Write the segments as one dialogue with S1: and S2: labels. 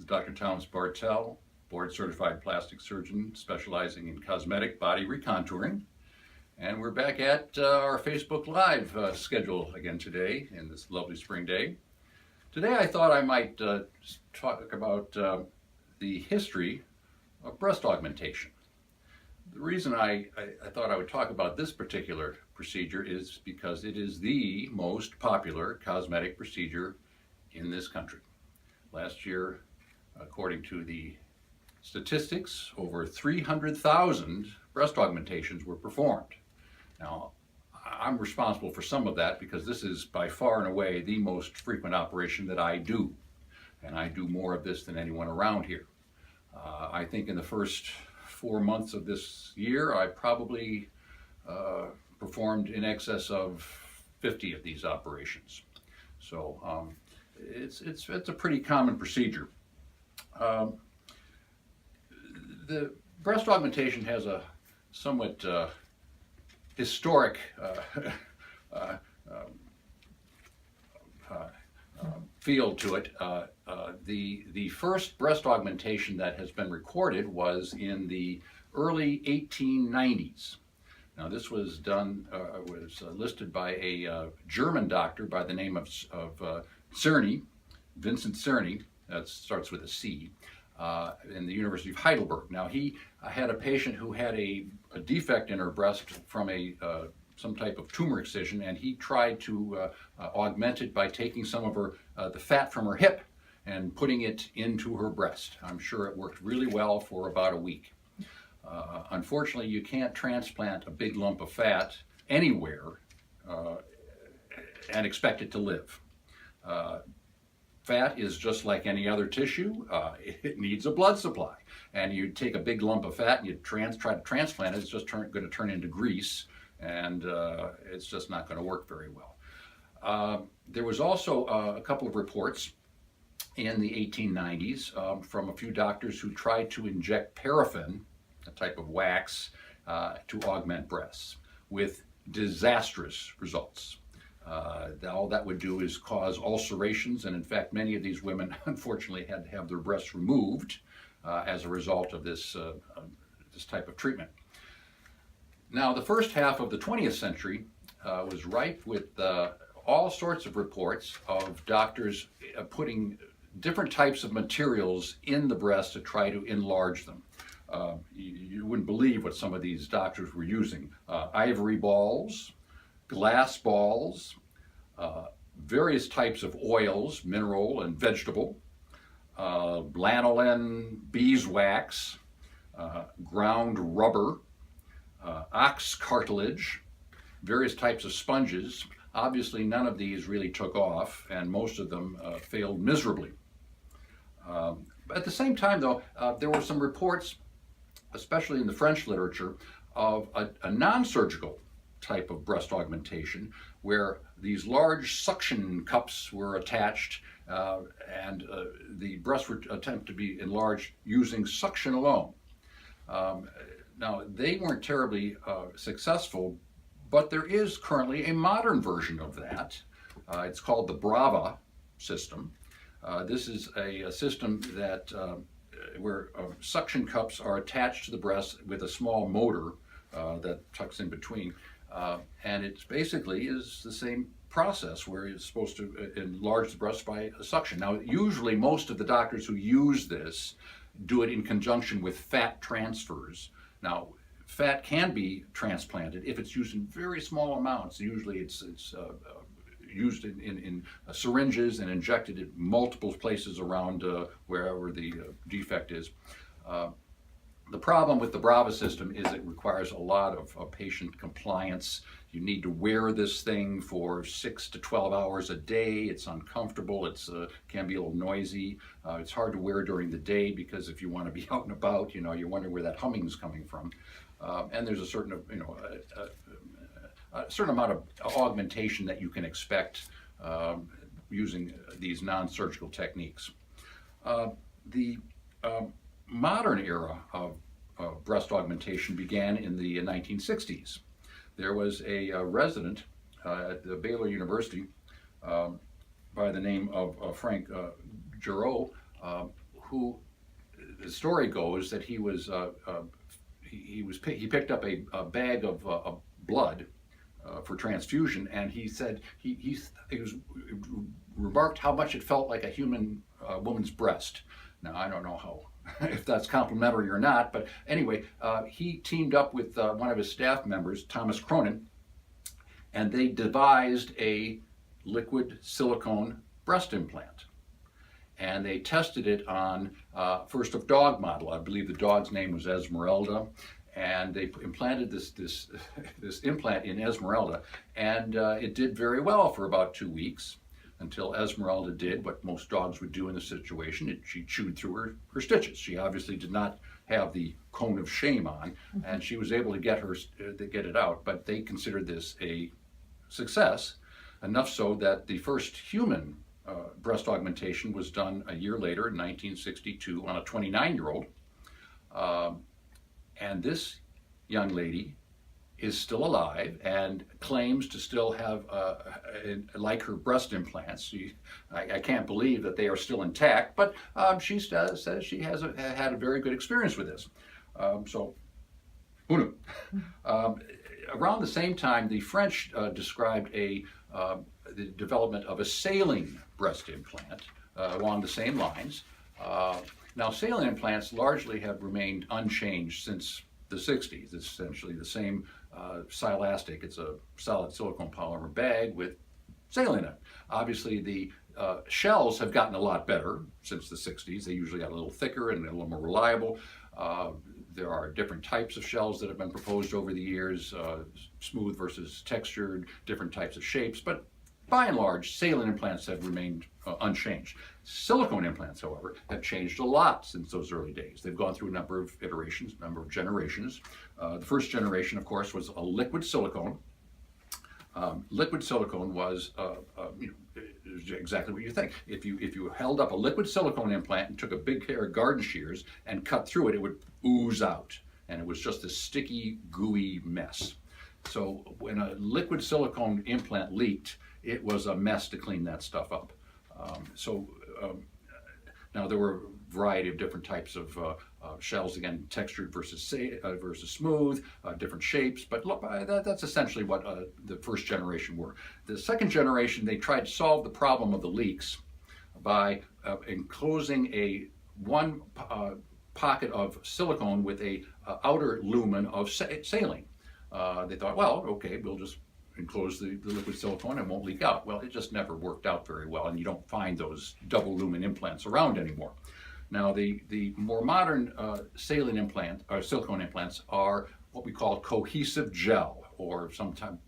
S1: is Dr. Thomas Bartell, board-certified plastic surgeon specializing in cosmetic body recontouring. And we're back at our Facebook Live schedule again today in this lovely spring day. Today I thought I might talk about the history of breast augmentation. The reason I thought I would talk about this particular procedure is because it is the most popular cosmetic procedure in this country. Last year, according to the statistics, over 300,000 breast augmentations were performed. Now, I'm responsible for some of that because this is by far and away the most frequent operation that I do. And I do more of this than anyone around here. I think in the first 4 months of this year, I probably performed in excess of 50 of these operations. So it's a pretty common procedure. The breast augmentation has a somewhat historic feel to it. The first breast augmentation that has been recorded was in the early 1890s. Now this was done, was listed by a German doctor by the name of Cerny, Vincent Cerny, that starts with a C, in the University of Heidelberg. Now he had a patient who had a defect in her breast from some type of tumor excision, and he tried to augment it by taking some of the fat from her hip and putting it into her breast. I'm sure it worked really well for about a week. Unfortunately, you can't transplant a big lump of fat anywhere and expect it to live. Fat is just like any other tissue. It needs a blood supply. And you take a big lump of fat and you try to transplant it, it's just going to turn into grease, and it's just not going to work very well. There was also a couple of reports in the 1890s from a few doctors who tried to inject paraffin, a type of wax, to augment breasts, with disastrous results. All that would do is cause ulcerations, and in fact many of these women unfortunately had to have their breasts removed as a result of this type of treatment. Now the first half of the 20th century was ripe with all sorts of reports of doctors putting different types of materials in the breast to try to enlarge them. You wouldn't believe what some of these doctors were using. Ivory balls, glass balls, various types of oils, mineral and vegetable, lanolin beeswax, ground rubber, ox cartilage, various types of sponges. Obviously, none of these really took off, and most of them failed miserably. At the same time, though, there were some reports, especially in the French literature, of a non-surgical type of breast augmentation where these large suction cups were attached and the breasts were attempted to be enlarged using suction alone. Now, they weren't terribly successful, but there is currently a modern version of that. It's called the Brava System. This is a system that where suction cups are attached to the breast with a small motor that tucks in between. And it basically is the same process where it's supposed to enlarge the breast by suction. Now, usually most of the doctors who use this do it in conjunction with fat transfers. Now, fat can be transplanted if it's used in very small amounts. Usually it's used in syringes and injected in multiple places around wherever the defect is. The problem with the Braava system is it requires a lot of patient compliance. You need to wear this thing for 6 to 12 hours a day. It's uncomfortable. It can be a little noisy. It's hard to wear during the day because if you want to be out and about, you're wondering where that humming is coming from. And there's a certain, a certain amount of augmentation that you can expect using these non-surgical techniques. The modern era of breast augmentation began in the 1960s. There was a resident at the Baylor University by the name of Frank Giroux, who the story goes that he picked up a bag of blood for transfusion, and he said he was remarked how much it felt like a human woman's breast. Now I don't know how if that's complimentary or not, but anyway, he teamed up with one of his staff members, Thomas Cronin, and they devised a liquid silicone breast implant. And they tested it on first a dog model. I believe the dog's name was Esmeralda, and they implanted this implant in Esmeralda, and it did very well for about 2 weeks, until Esmeralda did what most dogs would do in the situation. She chewed through her stitches. She obviously did not have the cone of shame on, and she was able to get it out. But they considered this a success, enough so that the first human breast augmentation was done a year later in 1962 on a 29-year-old. And this young lady is still alive and claims to still have, like her breast implants. I can't believe that they are still intact, but she says she has had a very good experience with this. So, who knew? Around the same time, the French described the development of a saline breast implant along the same lines. Now, saline implants largely have remained unchanged since the 60s. It's essentially the same silastic. It's a solid silicone polymer bag with saline in it. Obviously, the shells have gotten a lot better since the 60s. They usually got a little thicker and a little more reliable. There are different types of shells that have been proposed over the years, smooth versus textured, different types of shapes, but by and large, saline implants have remained unchanged. Silicone implants, however, have changed a lot since those early days. They've gone through a number of iterations, a number of generations. The first generation, of course, was a liquid silicone. Liquid silicone was exactly what you think. If you held up a liquid silicone implant and took a big pair of garden shears and cut through it, it would ooze out, and it was just a sticky, gooey mess. So when a liquid silicone implant leaked, it was a mess to clean that stuff up. Now there were a variety of different types of shells, again, textured versus smooth, different shapes, but look, that's essentially what the first generation were. The second generation, they tried to solve the problem of the leaks by enclosing one pocket of silicone with a outer lumen of saline. They thought, well, okay, we'll just enclose the liquid silicone and won't leak out. Well, it just never worked out very well, and you don't find those double lumen implants around anymore. Now, the more modern silicone implants are what we call cohesive gel, or sometimes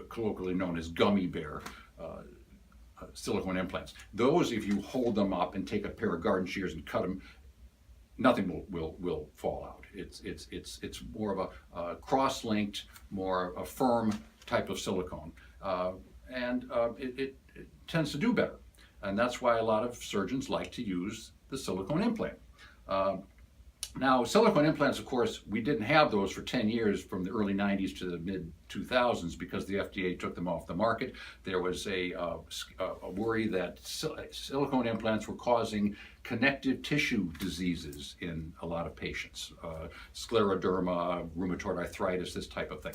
S1: colloquially known as gummy bear silicone implants. Those, if you hold them up and take a pair of garden shears and cut them, nothing will fall out. It's more of a cross-linked, more a firm type of silicone, and it tends to do better, and that's why a lot of surgeons like to use the silicone implant. Now, silicone implants, of course, we didn't have those for 10 years, from the early 90s to the mid-2000s, because the FDA took them off the market. There was a worry that silicone implants were causing connective tissue diseases in a lot of patients, scleroderma, rheumatoid arthritis, this type of thing.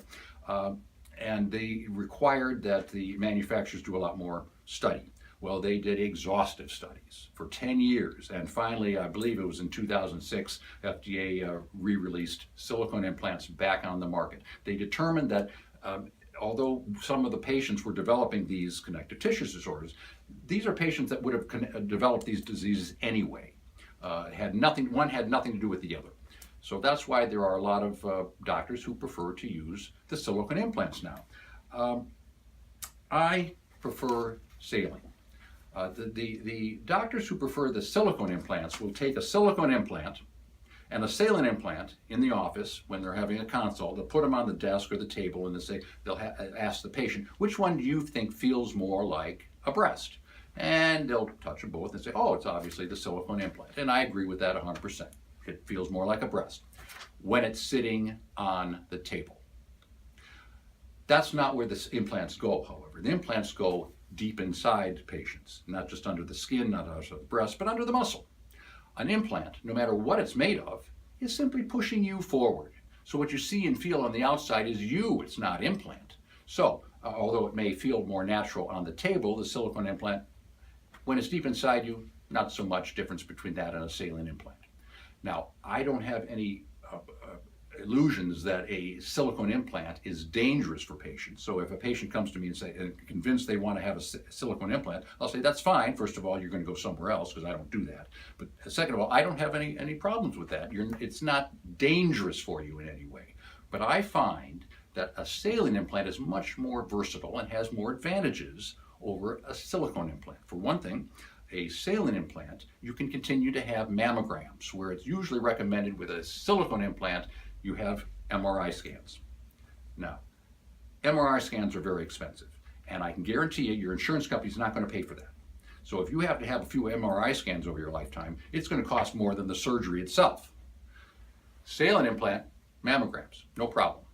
S1: And they required that the manufacturers do a lot more study. Well, they did exhaustive studies for 10 years, and finally, I believe it was in 2006, FDA re-released silicone implants back on the market. They determined that although some of the patients were developing these connective tissue disorders, these are patients that would have developed these diseases anyway. One had nothing to do with the other. So that's why there are a lot of doctors who prefer to use the silicone implants now. I prefer saline. The doctors who prefer the silicone implants will take a silicone implant and a saline implant in the office when they're having a consult. They'll put them on the desk or the table, and they'll ask the patient, which one do you think feels more like a breast? And they'll touch them both and say, oh, it's obviously the silicone implant. And I agree with that 100%. It feels more like a breast when it's sitting on the table. That's not where the implants go, however. The implants go deep inside patients, not just under the skin, not under the breast, but under the muscle. An implant, no matter what it's made of, is simply pushing you forward. So what you see and feel on the outside is you, it's not implant. So, although it may feel more natural on the table, the silicone implant, when it's deep inside you, not so much difference between that and a saline implant. Now, I don't have any illusions that a silicone implant is dangerous for patients. So if a patient comes to me and convinced they want to have a silicone implant, I'll say that's fine. First of all, you're going to go somewhere else because I don't do that. But second of all, I don't have any problems with that. It's not dangerous for you in any way. But I find that a saline implant is much more versatile and has more advantages over a silicone implant. For one thing, a saline implant, you can continue to have mammograms, where it's usually recommended with a silicone implant, you have MRI scans. Now, MRI scans are very expensive, and I can guarantee you your insurance company is not going to pay for that. So if you have to have a few MRI scans over your lifetime, it's going to cost more than the surgery itself. Saline implant, mammograms, no problem.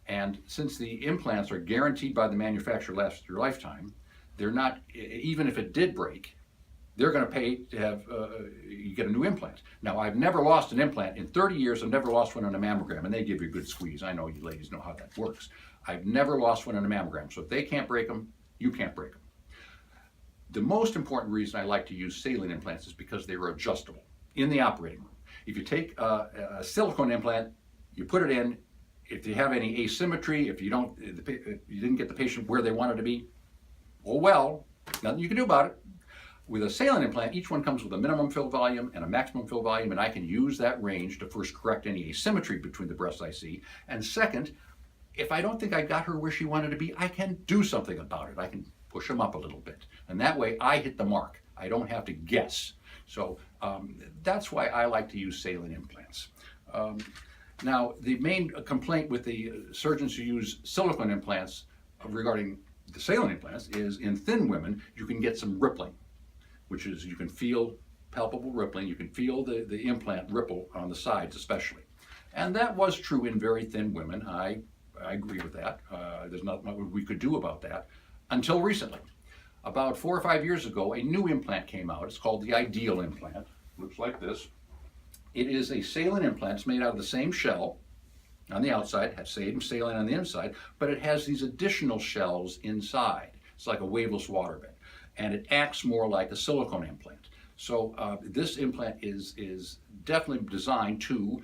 S1: And since the implants are guaranteed by the manufacturer to last your lifetime, they're not, even if it did break, they're going to pay to have you get a new implant. Now, I've never lost an implant. In 30 years, I've never lost one on a mammogram, and they give you a good squeeze. I know you ladies know how that works. I've never lost one on a mammogram, so if they can't break them, you can't break them. The most important reason I like to use saline implants is because they are adjustable in the operating room. If you take a silicone implant, you put it in, if you have any asymmetry, if you didn't get the patient where they wanted to be, oh well, nothing you can do about it. With a saline implant, each one comes with a minimum fill volume and a maximum fill volume, and I can use that range to first correct any asymmetry between the breasts I see. And second, if I don't think I got her where she wanted to be, I can do something about it. I can push them up a little bit. And that way I hit the mark. I don't have to guess. So that's why I like to use saline implants. Now, the main complaint with the surgeons who use silicone implants regarding the saline implants is in thin women, you can get some rippling, which is you can feel palpable rippling. You can feel the implant ripple on the sides especially. And that was true in very thin women. I agree with that. There's not much we could do about that until recently. About 4 or 5 years ago, a new implant came out. It's called the Ideal Implant. Looks like this. It is a saline implant. It's made out of the same shell on the outside, has same saline on the inside, but it has these additional shells inside. It's like a waveless waterbed, and it acts more like a silicone implant. So this implant is definitely designed to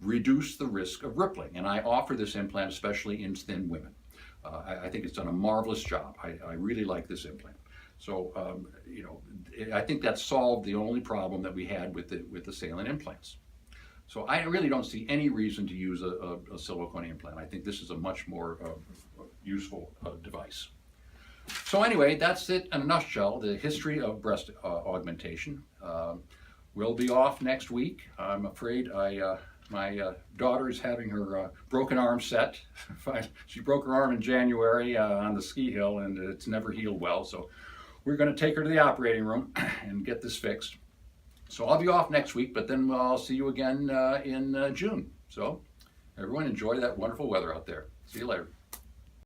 S1: reduce the risk of rippling, and I offer this implant especially in thin women. I think it's done a marvelous job. I really like this implant. So I think that solved the only problem that we had with the saline implants. So I really don't see any reason to use a silicone implant. I think this is a much more useful device. So anyway, that's it in a nutshell, the history of breast augmentation. We'll be off next week. I'm afraid my daughter is having her broken arm set. She broke her arm in January on the ski hill, and it's never healed well. So we're going to take her to the operating room and get this fixed. So I'll be off next week, but then I'll see you again in June. So everyone enjoy that wonderful weather out there. See you later.